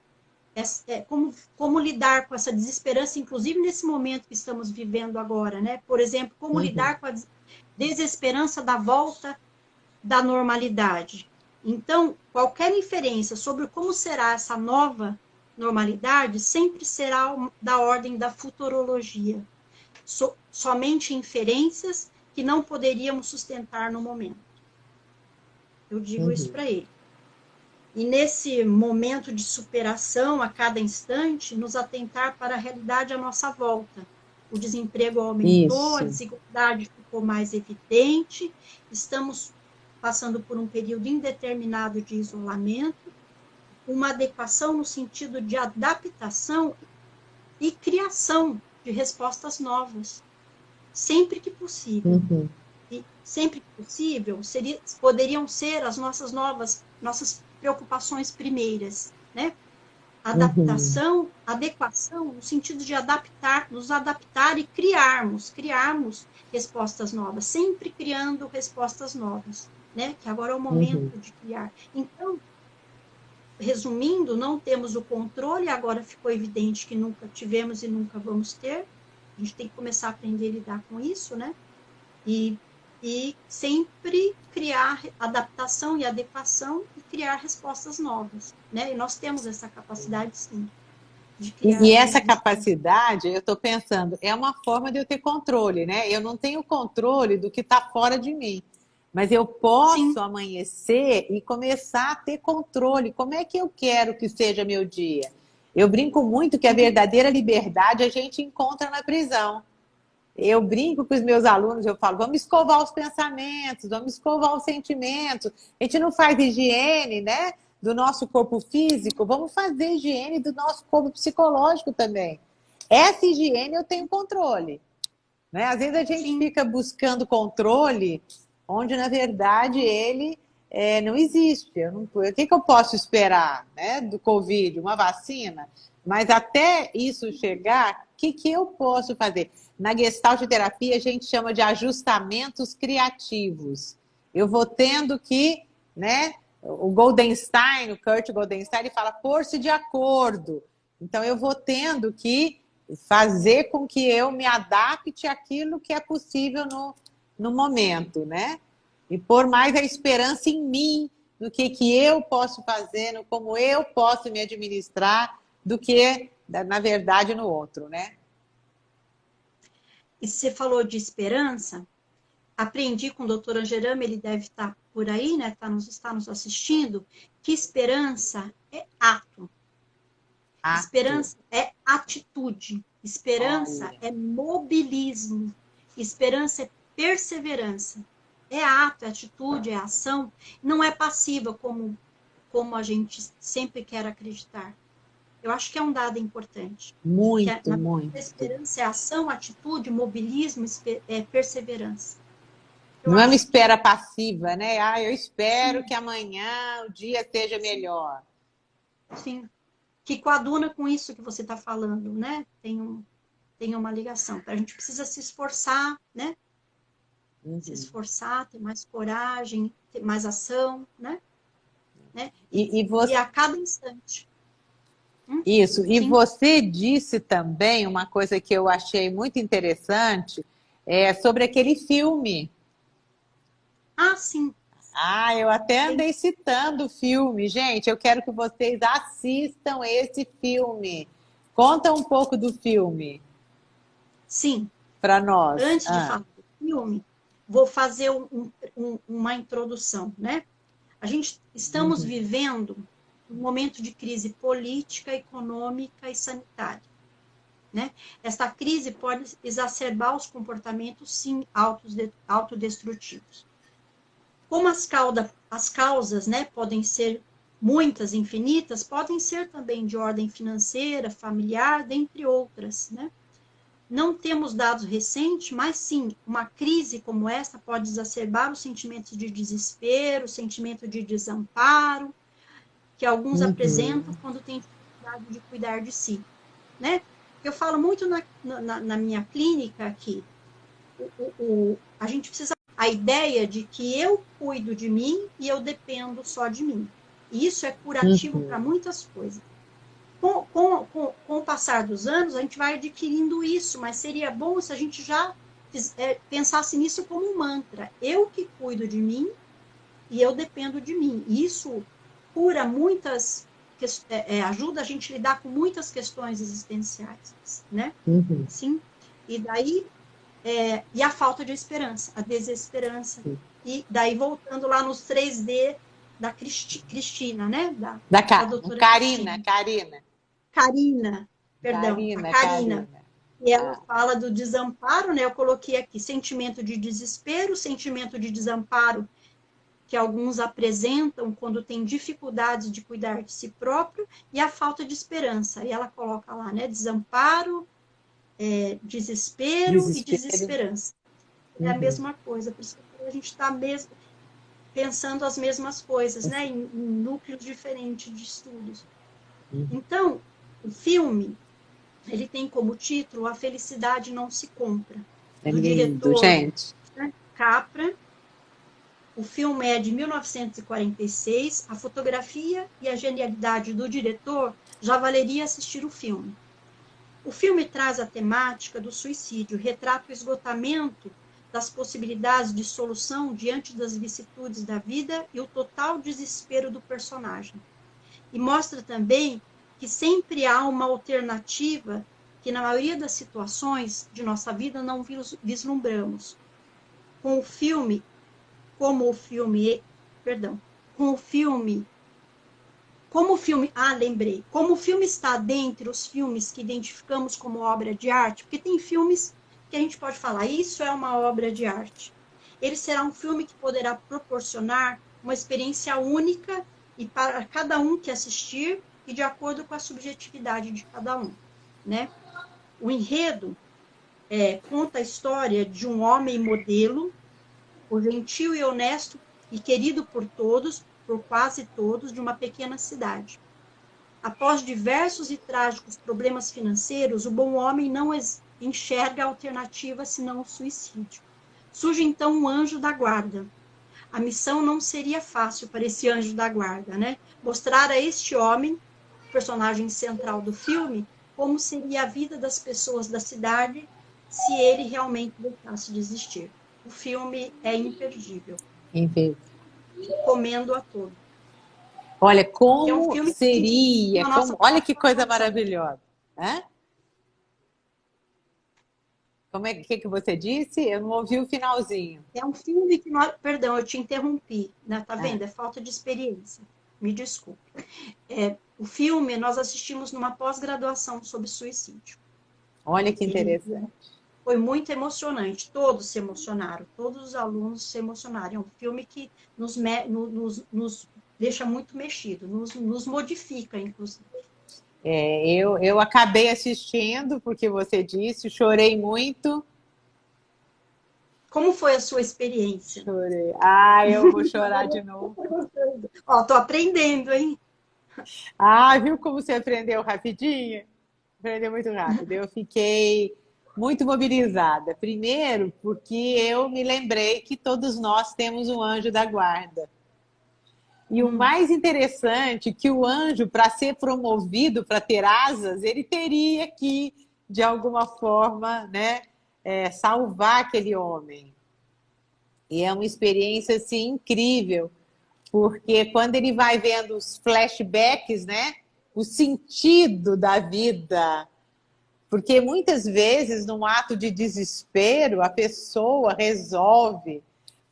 Como lidar com essa desesperança, inclusive nesse momento que estamos vivendo agora, né? Por exemplo, como lidar com a desesperança da volta da normalidade. Então, qualquer inferência sobre como será essa nova normalidade sempre será da ordem da futurologia. Somente inferências que não poderíamos sustentar no momento. Eu digo isso para ele. E nesse momento de superação a cada instante, nos atentar para a realidade à nossa volta. O desemprego aumentou, a Isso. desigualdade ficou mais evidente, estamos passando por um período indeterminado de isolamento, uma adequação no sentido de adaptação e criação de respostas novas, sempre que possível. E sempre que possível, poderiam ser as nossas preocupações primeiras, né? Adaptação, adequação, no sentido de nos adaptar e criarmos respostas novas, sempre criando respostas novas, né? Que agora é o momento de criar. Então, resumindo, não temos o controle, agora ficou evidente que nunca tivemos e nunca vamos ter. A gente tem que começar a aprender a lidar com isso, né? E sempre criar adaptação e adequação e criar respostas novas, né? E nós temos essa capacidade, sim, de criar E novas essa respostas. capacidade, eu estou pensando, é uma forma de eu ter controle, né? Eu não tenho controle do que está fora de mim, mas eu Sim, posso amanhecer e começar a ter controle. Como é que eu quero que seja meu dia? Eu brinco muito que a verdadeira liberdade a gente encontra na prisão. Eu brinco com os meus alunos, eu falo, vamos escovar os pensamentos, vamos escovar os sentimentos. A gente não faz higiene, né, do nosso corpo físico, vamos fazer higiene do nosso corpo psicológico também. Essa higiene eu tenho controle, né? Às vezes a gente sim, fica buscando controle onde, na verdade, ele não existe. O que eu posso esperar, né, do Covid? Uma vacina? Mas até isso chegar, o que eu posso fazer? Na Gestalt terapia, a gente chama de ajustamentos criativos. Eu vou tendo que, né, o Goldenstein, o Kurt Goldenstein, ele fala pôr-se de acordo. Então, eu vou tendo que fazer com que eu me adapte àquilo que é possível no momento, né? E pôr mais a esperança em mim, no que eu posso fazer, no como eu posso me administrar, do que, na verdade, no outro, né? e você falou de esperança, aprendi com o doutor Angerama, ele deve estar por aí, né? Está nos assistindo, que esperança é ato. Ato. Esperança é atitude. Esperança Olha. é mobilismo. Esperança é perseverança. É ato, é atitude, é ação. Não é passiva como a gente sempre quer acreditar. Eu acho que é um dado importante. Que Muito, na muito. esperança é ação, atitude, mobilismo, é perseverança. Eu Não é uma acho que espera passiva, né? Ah, eu espero sim, que amanhã o dia seja sim, melhor. sim. Que coaduna com isso que você está falando, né? Tem uma ligação. A gente precisa se esforçar, né? Se esforçar, ter mais coragem, ter mais ação, né? E E você, a cada instante. Isso. E Sim. você disse também uma coisa que eu achei muito interessante, sobre aquele filme. Ah, sim. Ah, eu até Tem, andei citando o filme. Gente, eu quero que vocês assistam esse filme. Conta um pouco do filme sim. para nós. Antes de falar do filme, vou fazer uma introdução, né? Estamos Uhum. vivendo um momento de crise política, econômica e sanitária, né? Esta crise pode exacerbar os comportamentos, sim, autodestrutivos. Como as causas, né, podem ser muitas, infinitas, podem ser também de ordem financeira, familiar, dentre outras, né? Não temos dados recentes, mas sim, uma crise como esta pode exacerbar os sentimentos de desespero, o sentimento de desamparo, que alguns apresentam Uhum. quando têm dificuldade de cuidar de si, né? Eu falo muito na minha clínica aqui, a gente precisa a ideia de que eu cuido de mim e eu dependo só de mim. E isso é curativo para Uhum. muitas coisas. Com o passar dos anos, a gente vai adquirindo isso, mas seria bom se a gente já pensasse nisso como um mantra. Eu que cuido de mim e eu dependo de mim. E isso cura muitas, ajuda a gente a lidar com muitas questões existenciais, né? Uhum. Sim. E daí, e a falta de esperança, a desesperança. E daí, voltando lá nos 3D da Cristina, né? Da doutora Karina, Cristina. Karina. Karina, perdão, a Karina, Karina. Karina. E ela Ah. fala do desamparo, né? Eu coloquei aqui sentimento de desespero, sentimento de desamparo que alguns apresentam quando têm dificuldades de cuidar de si próprio e a falta de esperança. E ela coloca lá, né? Desamparo, desespero e Desespero. desesperança. É a Uhum. mesma coisa, por isso que a gente está pensando as mesmas coisas, né? Em núcleos diferentes de estudos. Uhum. Então, o filme ele tem como título A Felicidade Não Se Compra, É do lindo, diretor gente. Capra. O filme é de 1946. A fotografia e a genialidade do diretor já valeria assistir o filme. O filme traz a temática do suicídio, retrata o esgotamento das possibilidades de solução diante das vicissitudes da vida e o total desespero do personagem. E mostra também que sempre há uma alternativa que, na maioria das situações de nossa vida, não vislumbramos. Com o filme, como o filme, perdão, com o filme, como o filme, lembrei, como o filme está dentre os filmes que identificamos como obra de arte, porque tem filmes que a gente pode falar, isso é uma obra de arte. Ele será um filme que poderá proporcionar uma experiência única e para cada um que assistir e de acordo com a subjetividade de cada um, né? O enredo conta a história de um homem modelo, o gentil e honesto e querido por quase todos, de uma pequena cidade. Após diversos e trágicos problemas financeiros, o bom homem não enxerga alternativa senão o suicídio. Surge então um anjo da guarda. A missão não seria fácil para esse anjo da guarda, né? Mostrar a este homem, personagem central do filme, como seria a vida das pessoas da cidade se ele realmente deixasse de existir. O filme é imperdível. Enfim. Recomendo a todos. Olha, É um como filme que a gente seria, na nossa olha que coisa programação. maravilhosa. Hã? Como é que você disse? Eu não ouvi o finalzinho. É um filme que nós. Perdão, eu te interrompi, né? Tá Ah, vendo? É falta de experiência. Me desculpe. O filme nós assistimos numa pós-graduação sobre suicídio. olha que Ele interessante. foi muito emocionante. Todos se emocionaram, todos os alunos se emocionaram. É um filme que nos deixa muito mexido, nos modifica, inclusive. Eu acabei assistindo, porque você disse, chorei muito. Como foi a sua experiência? Chorei. Ah, eu vou chorar de novo. Ó, tô aprendendo, hein? Ah, viu como você aprendeu rapidinho? Aprendeu muito rápido. Eu fiquei muito mobilizada. Primeiro, porque eu me lembrei que todos nós temos um anjo da guarda. E o mais interessante é que o anjo, para ser promovido, para ter asas, ele teria que, de alguma forma, né, salvar aquele homem. E é uma experiência assim, incrível, porque quando ele vai vendo os flashbacks, né, o sentido da vida, porque muitas vezes, num ato de desespero, a pessoa resolve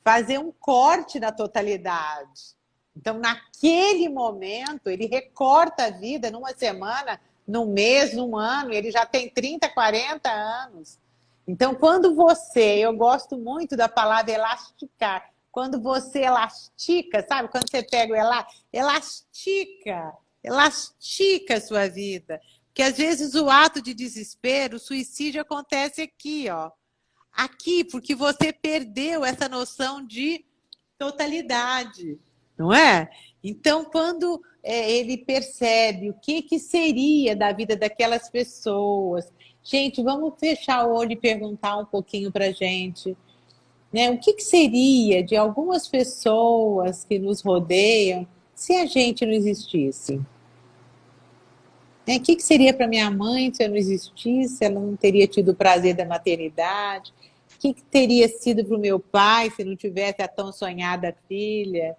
fazer um corte na totalidade. Então, naquele momento, ele recorta a vida numa semana, num mês, num ano, ele já tem 30, 40 anos. Então, quando você, eu gosto muito da palavra elasticar, quando você elastica, sabe? Quando você pega o elastica a sua vida. Porque às vezes o ato de desespero, o suicídio acontece aqui, ó. Aqui, porque você perdeu essa noção de totalidade, não é? Então, quando ele percebe o que seria da vida daquelas pessoas, gente, vamos fechar o olho e perguntar um pouquinho para a gente, né? O que seria de algumas pessoas que nos rodeiam se a gente não existisse? Né? O que seria para minha mãe se eu não existisse? Ela não teria tido o prazer da maternidade? O que teria sido para o meu pai se não tivesse a tão sonhada filha?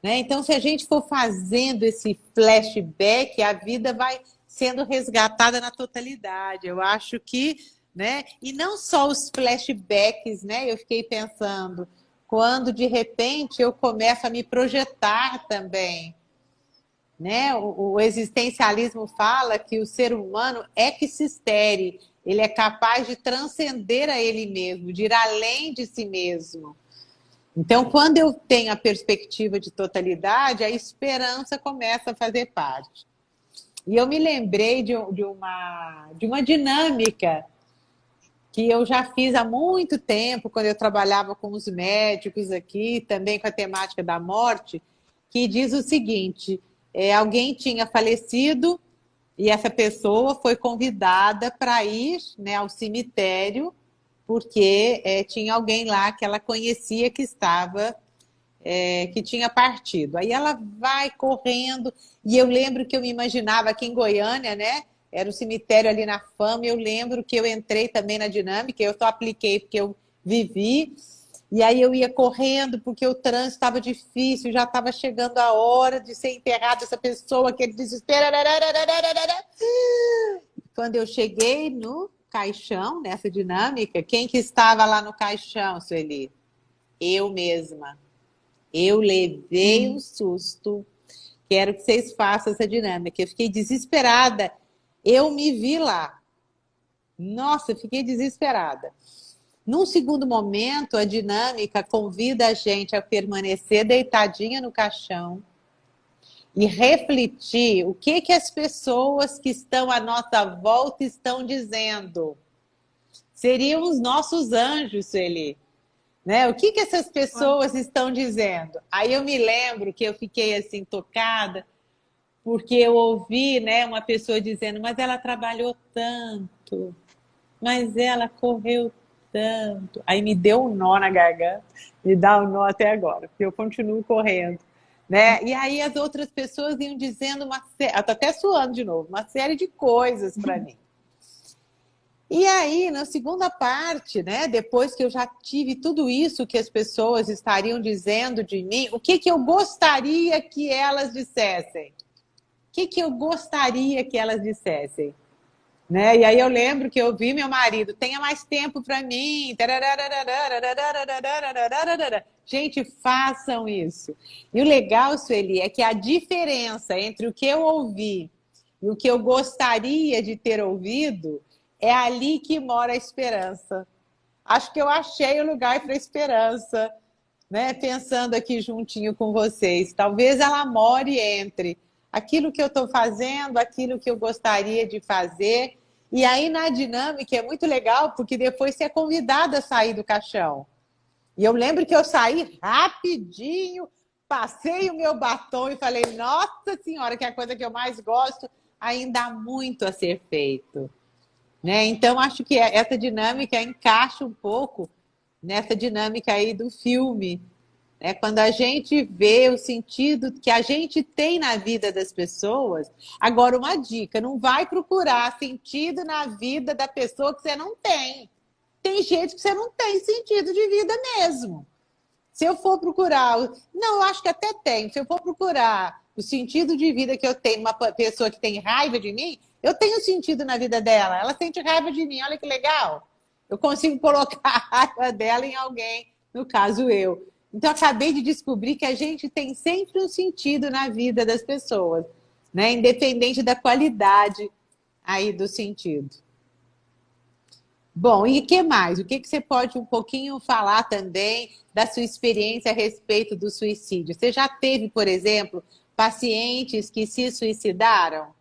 Né? Então, se a gente for fazendo esse flashback, a vida vai sendo resgatada na totalidade. Eu acho que, né? E não só os flashbacks, né? Eu fiquei pensando, quando de repente eu começo a me projetar também. Né? O existencialismo fala que o ser humano é existere, ele é capaz de transcender a ele mesmo, de ir além de si mesmo. Então, quando eu tenho a perspectiva de totalidade, a esperança começa a fazer parte. E eu me lembrei de uma dinâmica que eu já fiz há muito tempo, quando eu trabalhava com os médicos aqui, também com a temática da morte, que diz o seguinte: alguém tinha falecido e essa pessoa foi convidada para ir, né, ao cemitério, porque tinha alguém lá que ela conhecia que estava, que tinha partido. Aí ela vai correndo, e eu lembro que eu me imaginava aqui em Goiânia, né? Era o cemitério ali na Fama, e eu lembro que eu entrei também na dinâmica, eu só apliquei porque eu vivi, e aí eu ia correndo porque o trânsito estava difícil, já estava chegando a hora de ser enterrada essa pessoa, aquele desespero. Quando eu cheguei no caixão, nessa dinâmica, quem que estava lá no caixão, Sueli? Eu mesma. Eu levei um susto. Quero que vocês façam essa dinâmica. Eu fiquei desesperada. Eu me vi lá. Nossa, eu fiquei desesperada. Num segundo momento, a dinâmica convida a gente a permanecer deitadinha no caixão e refletir o que as pessoas que estão à nossa volta estão dizendo. Seriam os nossos anjos, Sueli. Né? O que essas pessoas estão dizendo? Aí eu me lembro que eu fiquei assim tocada, porque eu ouvi, né, uma pessoa dizendo, mas ela trabalhou tanto, mas ela correu tanto. Aí me deu um nó na garganta, me dá um nó até agora, porque eu continuo correndo. Né? E aí as outras pessoas iam dizendo eu tô até suando de novo, uma série de coisas para mim. E aí, na segunda parte, né, depois que eu já tive tudo isso que as pessoas estariam dizendo de mim, o que eu gostaria que elas dissessem? O que eu gostaria que elas dissessem? Né? E aí eu lembro que eu vi meu marido, tenha mais tempo para mim. Gente, façam isso. E o legal, Sueli, é que a diferença entre o que eu ouvi e o que eu gostaria de ter ouvido é ali que mora a esperança. Acho que eu achei o lugar para a esperança, né? Pensando aqui juntinho com vocês. Talvez ela more entre aquilo que eu estou fazendo, aquilo que eu gostaria de fazer. E aí, na dinâmica, é muito legal, porque depois você é convidada a sair do caixão. E eu lembro que eu saí rapidinho, passei o meu batom e falei, nossa senhora, que é a coisa que eu mais gosto, ainda há muito a ser feito. Né? Então, acho que essa dinâmica encaixa um pouco nessa dinâmica aí do filme, É quando a gente vê o sentido que a gente tem na vida das pessoas. Agora, uma dica: não vai procurar sentido na vida da pessoa que você não tem. Tem gente que você não tem sentido de vida mesmo. Se eu for procurar. Não, eu acho que até tem. Se eu for procurar o sentido de vida que eu tenho numa pessoa que tem raiva de mim, eu tenho sentido na vida dela. Ela sente raiva de mim, olha que legal. Eu consigo colocar a raiva dela em alguém, no caso eu. Então, eu acabei de descobrir que a gente tem sempre um sentido na vida das pessoas, né? Independente da qualidade aí do sentido. Bom, e o que mais? O que você pode um pouquinho falar também da sua experiência a respeito do suicídio? Você já teve, por exemplo, pacientes que se suicidaram?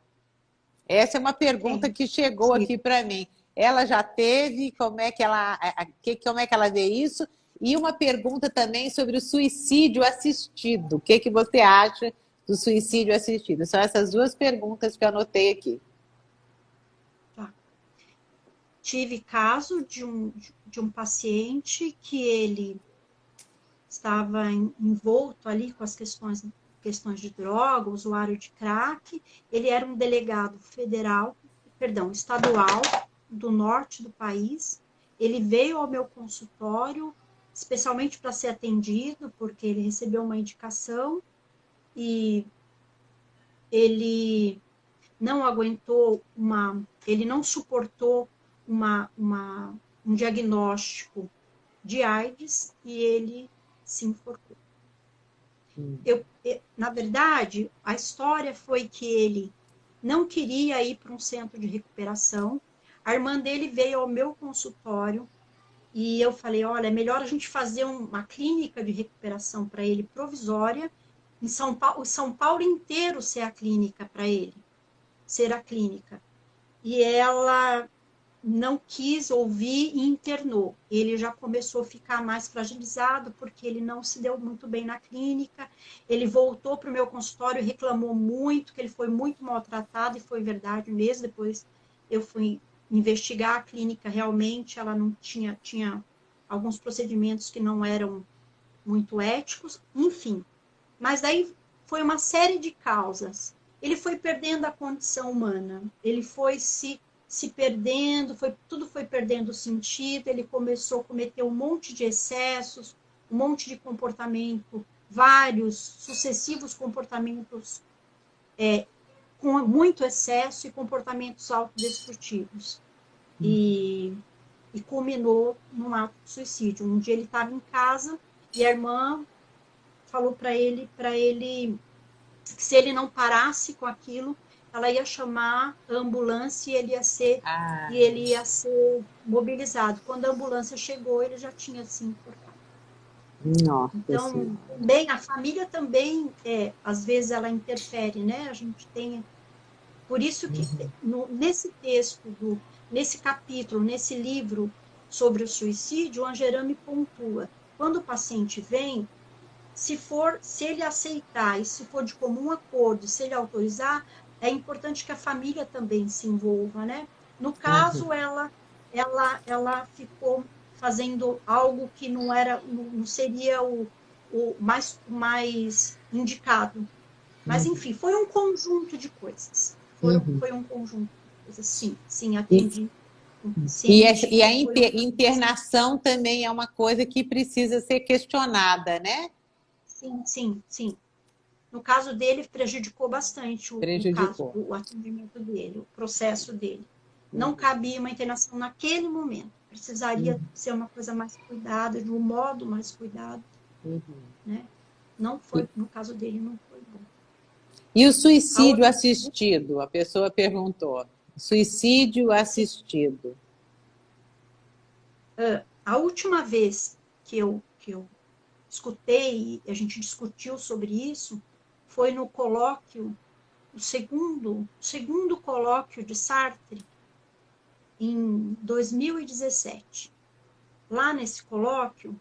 Essa é uma pergunta Tem. que chegou Sim. aqui para mim. Ela já teve? Como é que ela vê isso? E uma pergunta também sobre o suicídio assistido. O que você acha do suicídio assistido? São essas duas perguntas que eu anotei aqui. Tá. Tive caso de um paciente que ele estava envolto ali com as questões de droga, usuário de crack. Ele era um delegado federal, perdão, estadual do norte do país. Ele veio ao meu consultório especialmente para ser atendido, porque ele recebeu uma indicação e ele não aguentou ele não suportou um diagnóstico de AIDS e ele se enforcou. Na verdade, a história foi que ele não queria ir para um centro de recuperação. A irmã dele veio ao meu consultório e eu falei, olha, é melhor a gente fazer uma clínica de recuperação para ele provisória, em São Paulo inteiro ser a clínica para ele, ser a clínica. E ela não quis ouvir e internou. Ele já começou a ficar mais fragilizado, porque ele não se deu muito bem na clínica. Ele voltou para o meu consultório e reclamou muito, que ele foi muito maltratado, e foi verdade mesmo. Depois eu fui investigar a clínica, realmente ela não tinha alguns procedimentos que não eram muito éticos, enfim. Mas daí foi uma série de causas. Ele foi perdendo a condição humana, ele foi se perdendo, tudo foi perdendo sentido, ele começou a cometer um monte de excessos, um monte de comportamento, vários sucessivos comportamentos com muito excesso e comportamentos autodestrutivos. E culminou num ato de suicídio. Um dia ele estava em casa e a irmã falou para ele que se ele não parasse com aquilo, ela ia chamar a ambulância e ele ia ser mobilizado. Quando a ambulância chegou, ele já tinha se enforcado. Nossa, então, bem, a família também, às vezes, ela interfere, né? A gente tem... Por isso que, nesse texto, nesse capítulo, nesse livro sobre o suicídio, o Angerami pontua. Quando o paciente vem, se ele aceitar e se for de comum acordo, se ele autorizar, é importante que a família também se envolva, né? No caso, ela ficou fazendo algo que não seria o mais indicado. Mas, enfim, foi um conjunto de coisas. Foi um conjunto de coisas. Sim, atendi. E a internação também é uma coisa que precisa ser questionada, né? Sim. No caso dele, prejudicou bastante o atendimento dele, o processo dele. Não cabia uma internação naquele momento. Precisaria ser uma coisa mais cuidada, de um modo mais cuidado. Né? Não foi, no caso dele, não foi bom. E o suicídio assistido? A pessoa perguntou. Suicídio assistido. A última vez que eu escutei e a gente discutiu sobre isso foi no colóquio, o segundo colóquio de Sartre, em 2017. Lá nesse colóquio,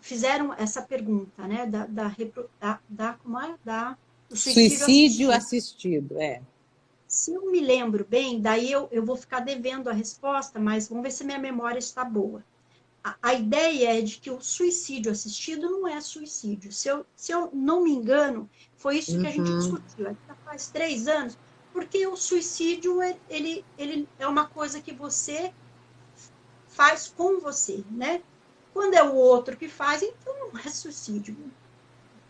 fizeram essa pergunta, né, do suicídio assistido. Se eu me lembro bem, daí eu vou ficar devendo a resposta, mas vamos ver se minha memória está boa. a ideia é de que o suicídio assistido não é suicídio. Se eu não me engano, foi isso que a gente discutiu. Já faz 3 anos, porque o suicídio ele é uma coisa que você faz com você, né? Quando é o outro que faz, então não é suicídio.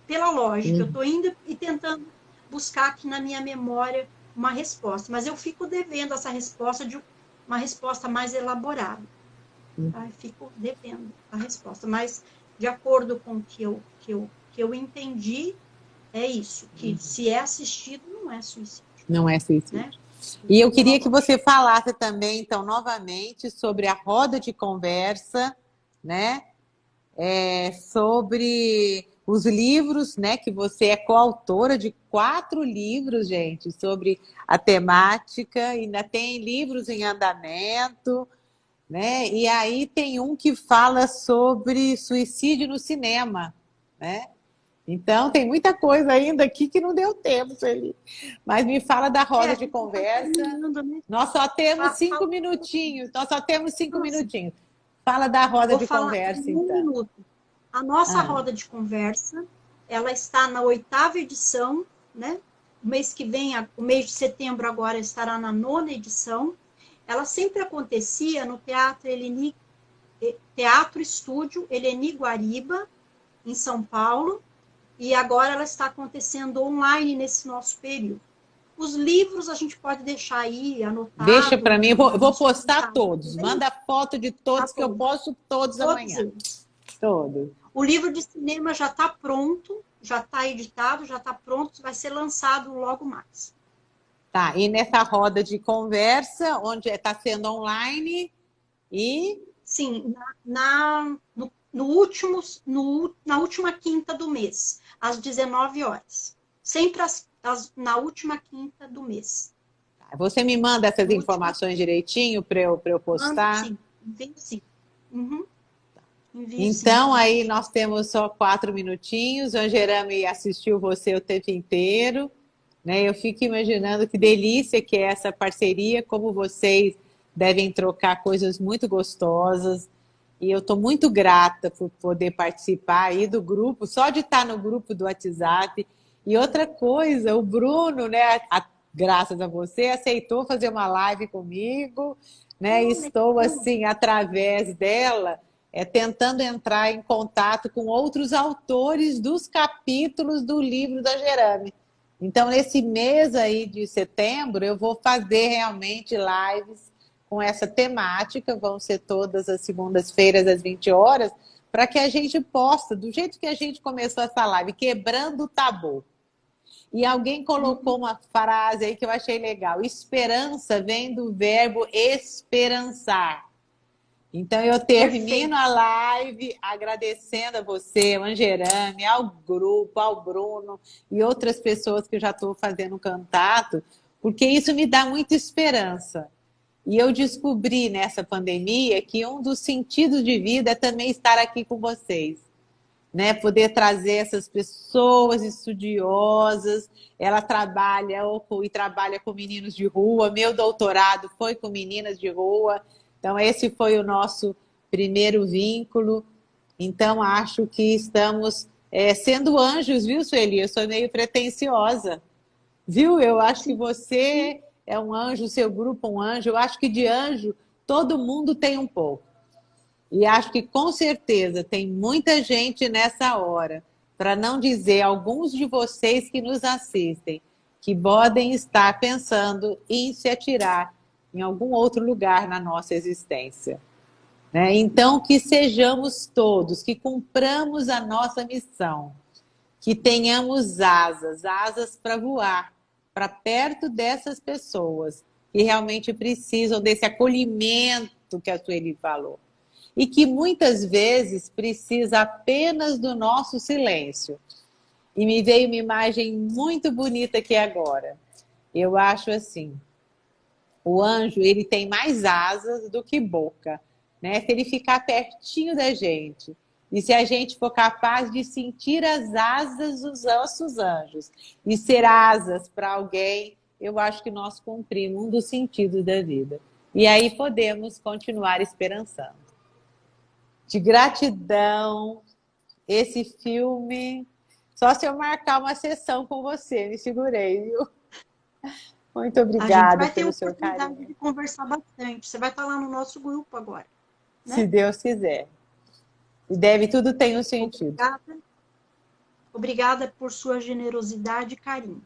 Pela lógica, eu estou indo e tentando buscar aqui na minha memória uma resposta, mas eu fico devendo essa resposta de uma resposta mais elaborada. Tá? Eu fico devendo a resposta, mas de acordo com o que eu entendi, é isso, que se é assistido, não é suicídio. Não é suicídio. Né? E eu queria que você falasse também, então, novamente, sobre a roda de conversa, né? Sobre os livros, né? Que você é coautora de 4 livros, gente, sobre a temática, ainda tem livros em andamento, né? E aí tem um que fala sobre suicídio no cinema, né? Então, tem muita coisa ainda aqui que não deu tempo, Sueli. Mas me fala da roda de conversa. Né? Nós só temos 5 minutinhos. Nós só temos 5 minutinhos. Fala da roda de conversa, em 1 então. minuto. A nossa roda de conversa, ela está na 8ª edição, né? O mês que vem, o mês de setembro agora, estará na 9ª edição. Ela sempre acontecia no Teatro Estúdio Eleni Guariba, em São Paulo, e agora ela está acontecendo online nesse nosso período. Os livros a gente pode deixar aí anotado. Deixa para mim, eu vou postar todos. Manda foto de todos, que eu posto todos amanhã. Todos. O livro de cinema já está pronto, já está editado, já está pronto, vai ser lançado logo mais. Tá, e nessa roda de conversa, onde está sendo online e... Sim, na última quinta do mês, às 19 horas. Sempre na última quinta do mês. Você me manda essas informações direitinho para eu postar? Sim, envio sim. Então, aí nós temos só 4 minutinhos. O Angerame assistiu você o tempo inteiro, né? Eu fico imaginando que delícia que é essa parceria, como vocês devem trocar coisas muito gostosas. E eu estou muito grata por poder participar aí do grupo, só de estar no grupo do WhatsApp. E outra coisa, o Bruno, né, graças a você, aceitou fazer uma live comigo, né? Estou, assim, através dela, tentando entrar em contato com outros autores dos capítulos do livro da Angerame. Então, nesse mês aí de setembro, eu vou fazer realmente lives com essa temática, vão ser todas as segundas-feiras, às 20 horas, para que a gente possa, do jeito que a gente começou essa live, quebrando o tabu. E alguém colocou uma frase aí que eu achei legal. Esperança vem do verbo esperançar. Então, eu termino a live agradecendo a você, ao Angerame, ao grupo, ao Bruno e outras pessoas que eu já estou fazendo contato, porque isso me dá muita esperança. E eu descobri nessa pandemia que um dos sentidos de vida é também estar aqui com vocês, né? Poder trazer essas pessoas estudiosas. Ela trabalha com meninos de rua. Meu doutorado foi com meninas de rua. Então, esse foi o nosso primeiro vínculo. Então, acho que estamos sendo anjos, viu, Sueli? Eu sou meio pretensiosa, viu? Eu acho que você é um anjo, seu grupo um anjo. Eu acho que de anjo todo mundo tem um pouco. E acho que com certeza tem muita gente nessa hora, para não dizer alguns de vocês que nos assistem, que podem estar pensando em se atirar em algum outro lugar na nossa existência, né? Então, que sejamos todos, que cumpramos a nossa missão, que tenhamos asas para voar, para perto dessas pessoas que realmente precisam desse acolhimento que a Sueli falou. E que muitas vezes precisa apenas do nosso silêncio. E me veio uma imagem muito bonita aqui agora. Eu acho assim, o anjo, ele tem mais asas do que boca, né? Se ele ficar pertinho da gente, e se a gente for capaz de sentir as asas dos nossos anjos, e ser asas para alguém, eu acho que nós cumprimos um dos sentidos da vida. E aí podemos continuar esperançando. de gratidão. Esse filme, só se eu marcar uma sessão com você, me segurei, viu? Muito A gente obrigada vai ter pelo seu oportunidade carinho. de conversar bastante. Você vai estar lá no nosso grupo agora, Se né? Deus quiser. E deve, tudo tem um sentido. Obrigada. Obrigada por sua generosidade e carinho.